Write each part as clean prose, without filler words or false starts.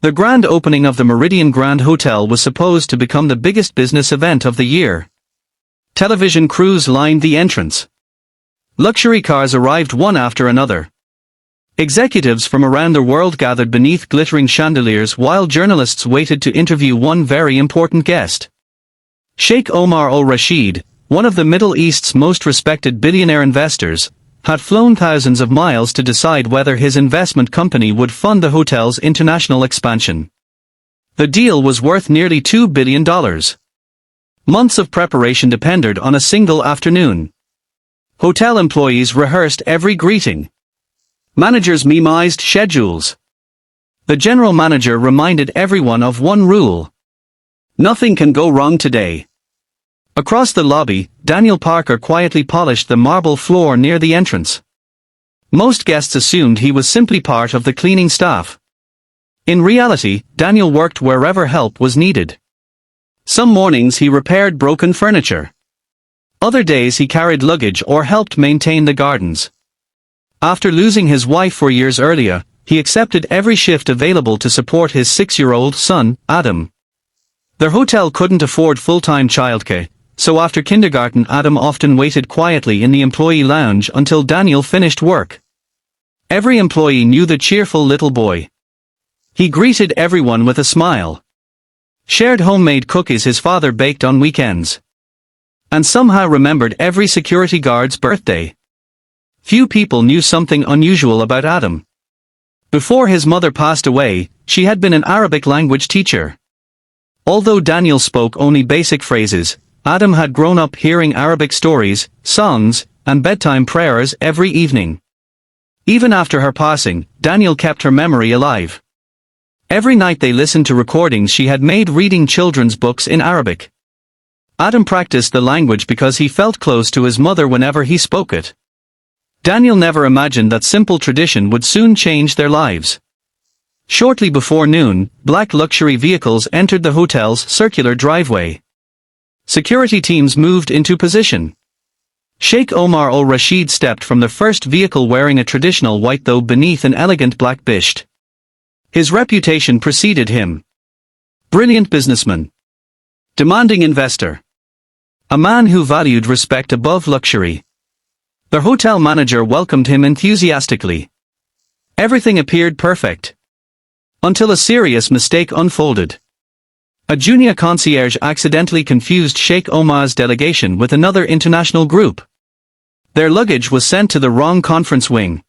The grand opening of the Meridian Grand Hotel was supposed to become the biggest business event of the year. Television crews lined the entrance. Luxury cars arrived one after another. Executives from around the world gathered beneath glittering chandeliers while journalists waited to interview one very important guest. Sheikh Omar al-Rashid, one of the Middle East's most respected billionaire investors, had flown thousands of miles to decide whether his investment company would fund the hotel's international expansion. The deal was worth nearly $2 billion. Months of preparation depended on a single afternoon. Hotel employees rehearsed every greeting. Managers memorized schedules. The general manager reminded everyone of one rule. Nothing can go wrong today. Across the lobby, Daniel Parker quietly polished the marble floor near the entrance. Most guests assumed he was simply part of the cleaning staff. In reality, Daniel worked wherever help was needed. Some mornings he repaired broken furniture. Other days he carried luggage or helped maintain the gardens. After losing his wife 4 years earlier, he accepted every shift available to support his 6-year-old son, Adam. Their hotel couldn't afford full-time childcare, so after kindergarten Adam often waited quietly in the employee lounge until Daniel finished work. Every employee knew the cheerful little boy. He greeted everyone with a smile. Shared homemade cookies his father baked on weekends. And somehow remembered every security guard's birthday. Few people knew something unusual about Adam. Before his mother passed away, she had been an Arabic language teacher. Although Daniel spoke only basic phrases, Adam had grown up hearing Arabic stories, songs, and bedtime prayers every evening. Even after her passing, Daniel kept her memory alive. Every night they listened to recordings she had made reading children's books in Arabic. Adam practiced the language because he felt close to his mother whenever he spoke it. Daniel never imagined that simple tradition would soon change their lives. Shortly before noon, black luxury vehicles entered the hotel's circular driveway. Security teams moved into position. Sheikh Omar al-Rashid stepped from the first vehicle wearing a traditional white thobe beneath an elegant black bisht. His reputation preceded him. Brilliant businessman. Demanding investor. A man who valued respect above luxury. The hotel manager welcomed him enthusiastically. Everything appeared perfect. Until a serious mistake unfolded. A junior concierge accidentally confused Sheikh Omar's delegation with another international group. Their luggage was sent to the wrong conference wing.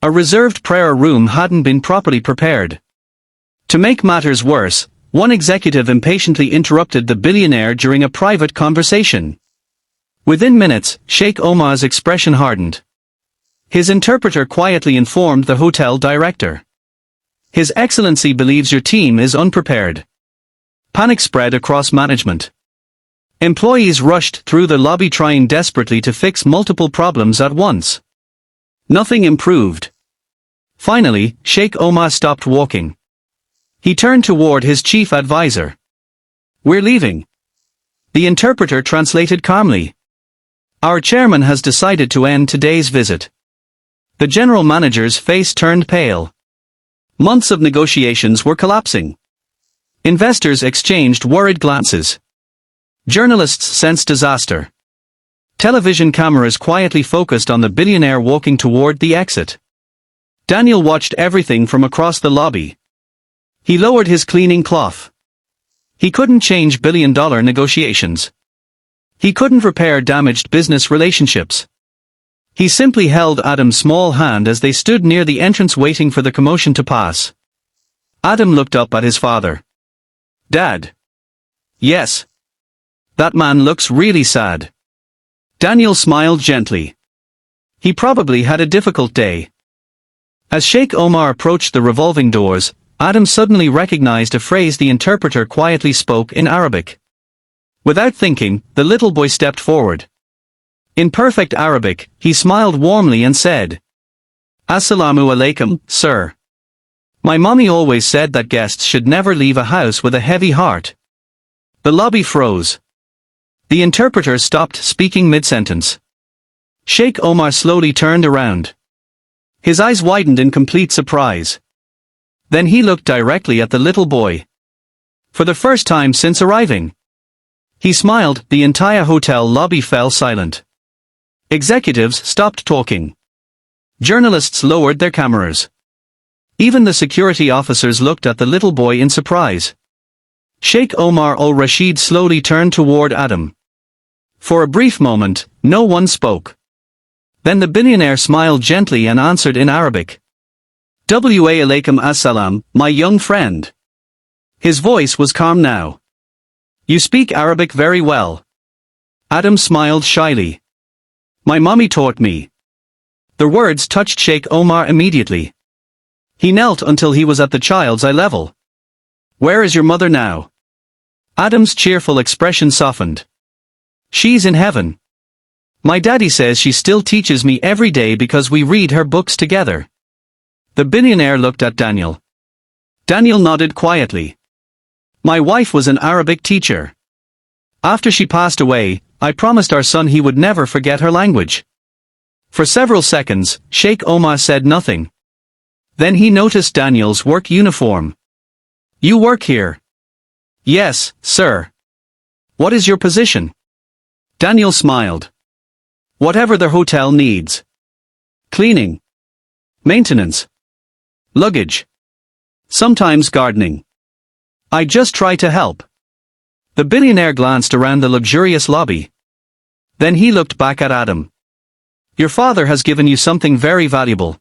A reserved prayer room hadn't been properly prepared. To make matters worse, one executive impatiently interrupted the billionaire during a private conversation. Within minutes, Sheikh Omar's expression hardened. His interpreter quietly informed the hotel director. His Excellency believes your team is unprepared. Panic spread across management. Employees rushed through the lobby trying desperately to fix multiple problems at once. Nothing improved. Finally, Sheikh Omar stopped walking. He turned toward his chief advisor. "We're leaving." The interpreter translated calmly. "Our chairman has decided to end today's visit." The general manager's face turned pale. Months of negotiations were collapsing. Investors exchanged worried glances. Journalists sensed disaster. Television cameras quietly focused on the billionaire walking toward the exit. Daniel watched everything from across the lobby. He lowered his cleaning cloth. He couldn't change billion-dollar negotiations. He couldn't repair damaged business relationships. He simply held Adam's small hand as they stood near the entrance waiting for the commotion to pass. Adam looked up at his father. "Dad." "Yes. That man looks really sad." Daniel smiled gently. He probably had a difficult day. As Sheikh Omar approached the revolving doors, Adam suddenly recognized a phrase the interpreter quietly spoke in Arabic. Without thinking, the little boy stepped forward. In perfect Arabic, he smiled warmly and said, "Assalamu alaikum, sir. My mommy always said that guests should never leave a house with a heavy heart." The lobby froze. The interpreter stopped speaking mid-sentence. Sheikh Omar slowly turned around. His eyes widened in complete surprise. Then he looked directly at the little boy. For the first time since arriving. He smiled, the entire hotel lobby fell silent. Executives stopped talking. Journalists lowered their cameras. Even the security officers looked at the little boy in surprise. Sheikh Omar al-Rashid slowly turned toward Adam. For a brief moment, no one spoke. Then the billionaire smiled gently and answered in Arabic. Wa alaykum assalam, my young friend. His voice was calm now. You speak Arabic very well. Adam smiled shyly. My mommy taught me. The words touched Sheikh Omar immediately. He knelt until he was at the child's eye level. Where is your mother now? Adam's cheerful expression softened. She's in heaven. My daddy says she still teaches me every day because we read her books together. The billionaire looked at Daniel. Daniel nodded quietly. My wife was an Arabic teacher. After she passed away, I promised our son he would never forget her language. For several seconds, Sheikh Omar said nothing. Then he noticed Daniel's work uniform. You work here? Yes, sir. What is your position? Daniel smiled. Whatever the hotel needs. Cleaning. Maintenance. Luggage. Sometimes gardening. I just try to help. The billionaire glanced around the luxurious lobby. Then he looked back at Adam. Your father has given you something very valuable.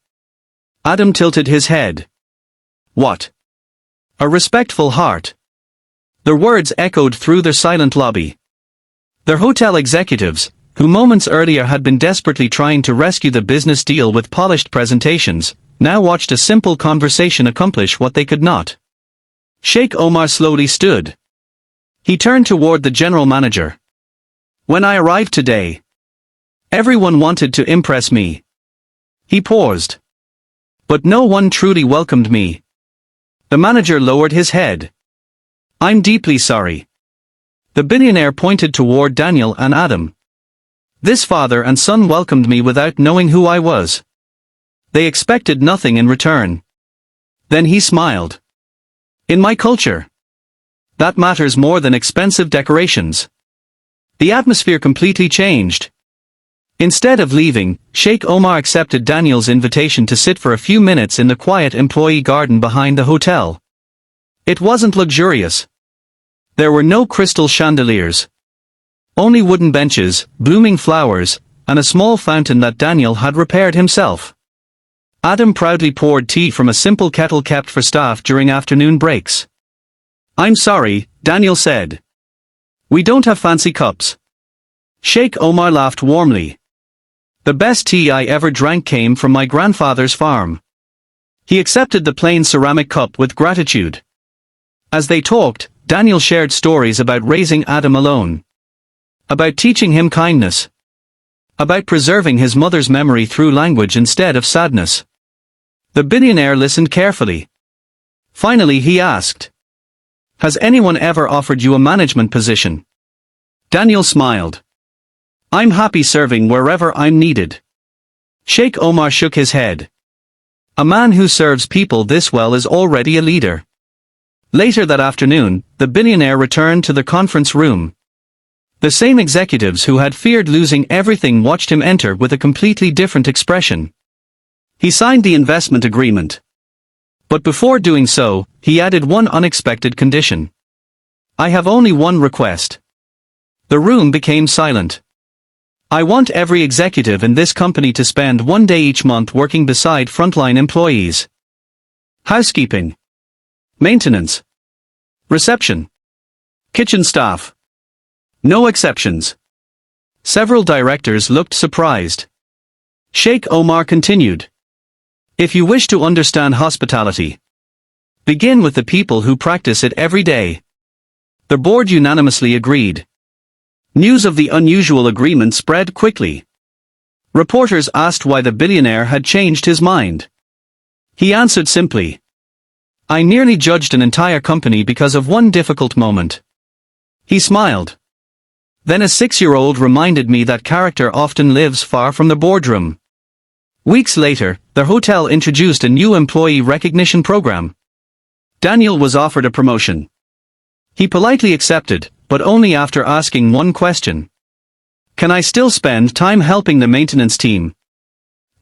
Adam tilted his head. What? A respectful heart. The words echoed through the silent lobby. Their hotel executives, who moments earlier had been desperately trying to rescue the business deal with polished presentations, now watched a simple conversation accomplish what they could not. Sheikh Omar slowly stood. He turned toward the general manager. When I arrived today, everyone wanted to impress me. He paused. But no one truly welcomed me. The manager lowered his head. I'm deeply sorry. The billionaire pointed toward Daniel and Adam. This father and son welcomed me without knowing who I was. They expected nothing in return. Then he smiled. In my culture, that matters more than expensive decorations. The atmosphere completely changed. Instead of leaving, Sheikh Omar accepted Daniel's invitation to sit for a few minutes in the quiet employee garden behind the hotel. It wasn't luxurious. There were no crystal chandeliers. Only wooden benches, blooming flowers, and a small fountain that Daniel had repaired himself. Adam proudly poured tea from a simple kettle kept for staff during afternoon breaks. I'm sorry, Daniel said. We don't have fancy cups. Sheikh Omar laughed warmly. The best tea I ever drank came from my grandfather's farm. He accepted the plain ceramic cup with gratitude. As they talked, Daniel shared stories about raising Adam alone. About teaching him kindness. About preserving his mother's memory through language instead of sadness. The billionaire listened carefully. Finally he asked. Has anyone ever offered you a management position? Daniel smiled. I'm happy serving wherever I'm needed. Sheikh Omar shook his head. A man who serves people this well is already a leader. Later that afternoon, the billionaire returned to the conference room. The same executives who had feared losing everything watched him enter with a completely different expression. He signed the investment agreement. But before doing so, he added one unexpected condition. I have only one request. The room became silent. I want every executive in this company to spend one day each month working beside frontline employees. Housekeeping. Maintenance. Reception. Kitchen staff. No exceptions. Several directors looked surprised. Sheikh Omar continued. If you wish to understand hospitality, begin with the people who practice it every day. The board unanimously agreed. News of the unusual agreement spread quickly. Reporters asked why the billionaire had changed his mind. He answered simply. I nearly judged an entire company because of one difficult moment. He smiled. Then a 6-year-old reminded me that character often lives far from the boardroom. Weeks later, the hotel introduced a new employee recognition program. Daniel was offered a promotion. He politely accepted, but only after asking one question. Can I still spend time helping the maintenance team?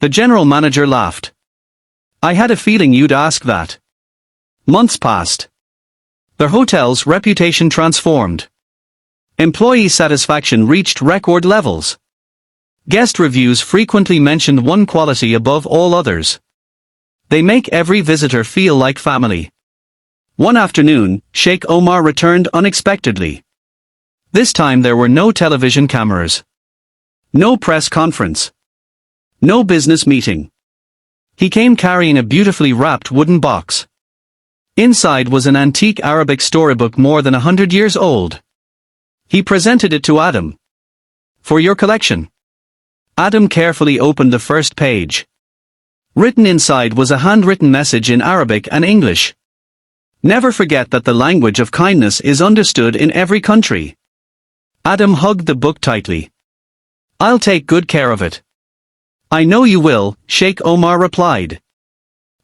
The general manager laughed. I had a feeling you'd ask that. Months passed. The hotel's reputation transformed. Employee satisfaction reached record levels. Guest reviews frequently mentioned one quality above all others. They make every visitor feel like family. One afternoon, Sheikh Omar returned unexpectedly. This time there were no television cameras. No press conference. No business meeting. He came carrying a beautifully wrapped wooden box. Inside was an antique Arabic storybook more than 100 years old. He presented it to Adam. For your collection. Adam carefully opened the first page. Written inside was a handwritten message in Arabic and English. Never forget that the language of kindness is understood in every country. Adam hugged the book tightly. I'll take good care of it. I know you will, Sheikh Omar replied.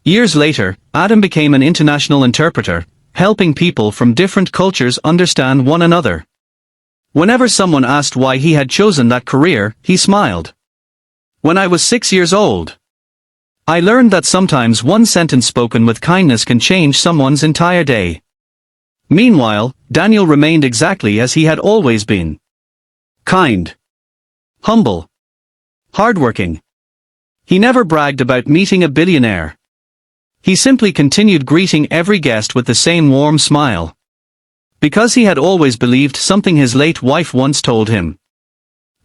Years later, Adam became an international interpreter, helping people from different cultures understand one another. Whenever someone asked why he had chosen that career, he smiled. When I was 6 years old, I learned that sometimes one sentence spoken with kindness can change someone's entire day. Meanwhile, Daniel remained exactly as he had always been. Kind. Humble. Hardworking. He never bragged about meeting a billionaire. He simply continued greeting every guest with the same warm smile. Because he had always believed something his late wife once told him.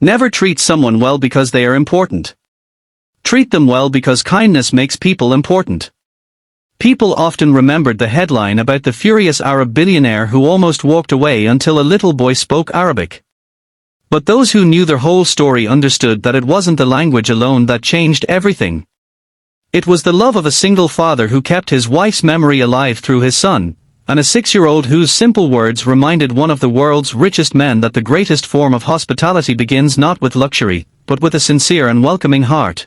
Never treat someone well because they are important. Treat them well because kindness makes people important. People often remembered the headline about the furious Arab billionaire who almost walked away until a little boy spoke Arabic. But those who knew their whole story understood that it wasn't the language alone that changed everything. It was the love of a single father who kept his wife's memory alive through his son, and a 6-year-old whose simple words reminded one of the world's richest men that the greatest form of hospitality begins not with luxury, but with a sincere and welcoming heart.